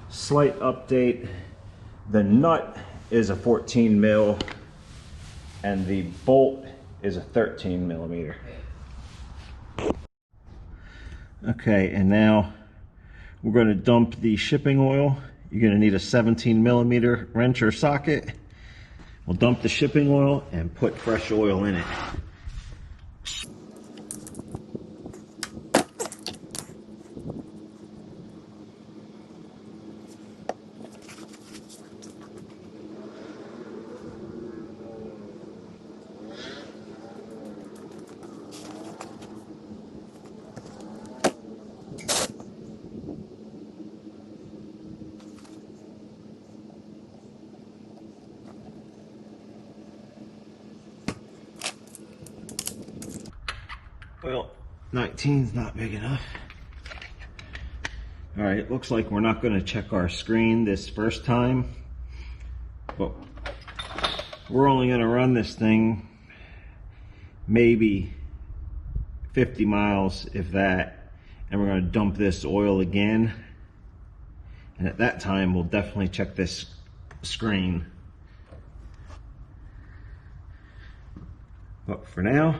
Slight update, the nut is a 14 mil and the bolt is a 13 millimeter. Okay, and now we're going to dump the shipping oil. You're going to need a 17 millimeter wrench or socket. We'll dump the shipping oil and put fresh oil in it. Well, 19's not big enough. All right, it looks like we're not going to check our screen this first time, but we're only going to run this thing maybe 50 miles, if that, and we're going to dump this oil again. And at that time, we'll definitely check this screen. But for now,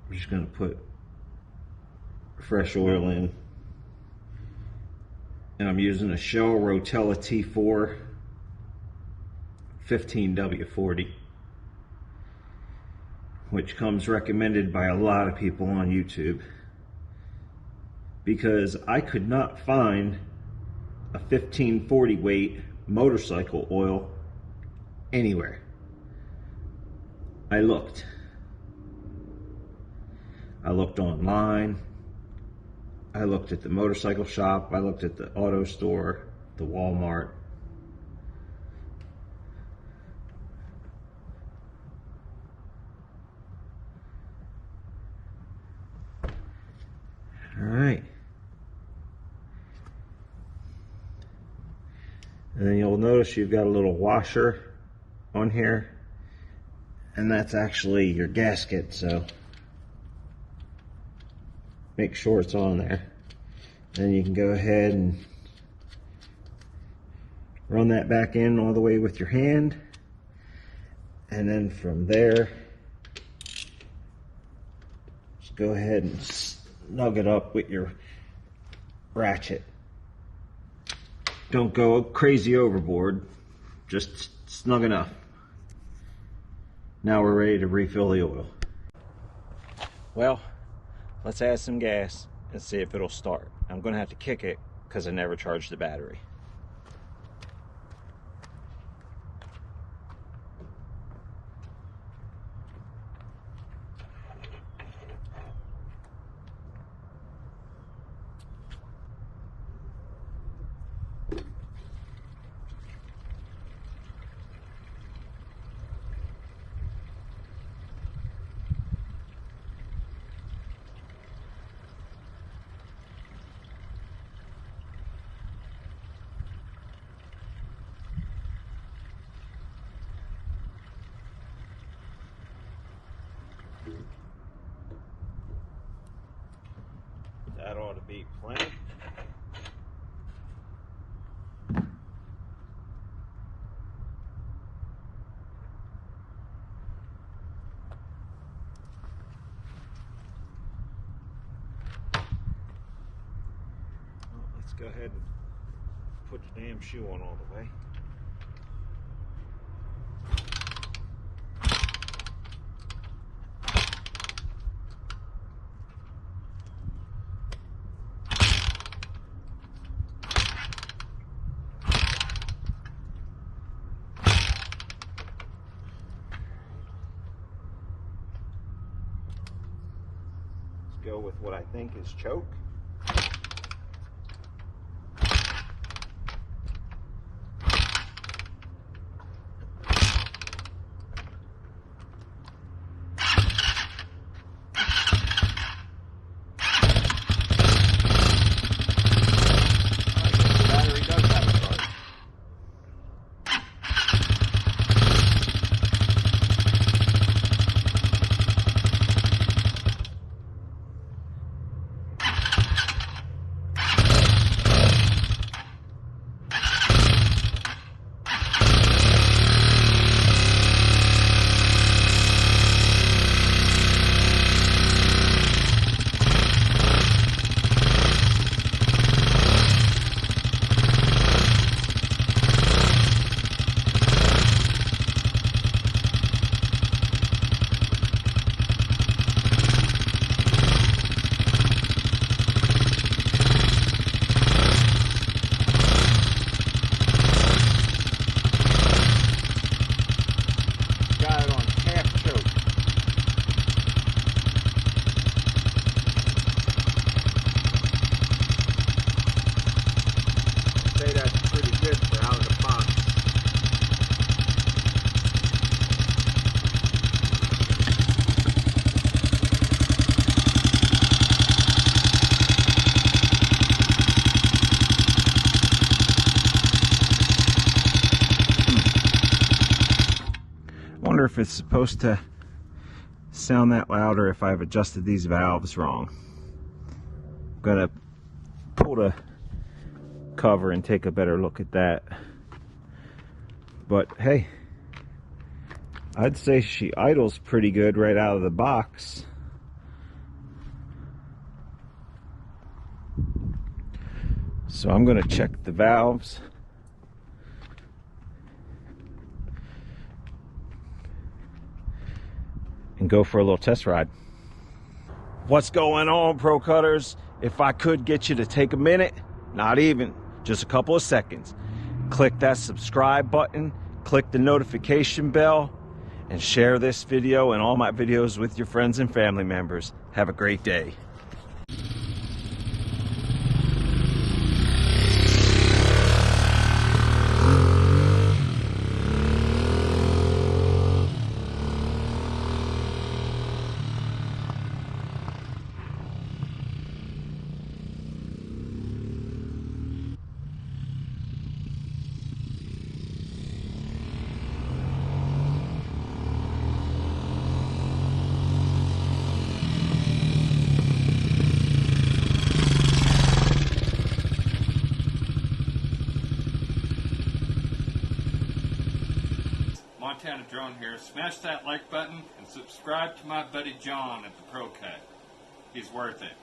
I'm just going to put fresh oil in. And I'm using a Shell Rotella T4 15W40, which comes recommended by a lot of people on YouTube, because I could not find a 1540 weight motorcycle oil anywhere. I looked online, I looked at the motorcycle shop, I looked at the auto store, the Walmart. All right. And then you'll notice you've got a little washer on here, and that's actually your gasket, so make sure it's on there. Then you can go ahead and run that back in all the way with your hand, and then from there just go ahead and snug it up with your ratchet. Don't go crazy overboard, just snug enough. Now we're ready to refill the oil. Well, let's add some gas and see if it'll start. I'm going to have to kick it because I never charged the battery. That ought to be plenty. Well, let's go ahead and put the damn shoe on all the way. Go with what I think is choke. if it's supposed to sound that loud or if I've adjusted these valves wrong. I'm gonna pull the cover and take a better look at that. But hey, I'd say she idles pretty good right out of the box. So I'm going to check the valves. And go for a little test ride. What's going on, Pro Cutters? If I could get you to take a minute, not even, just a couple of seconds, click that subscribe button, click the notification bell, and share this video and all my videos with your friends and family members. Have a great day. Montana Drone here. Smash that like button and subscribe to my buddy John at the ProCut. He's worth it.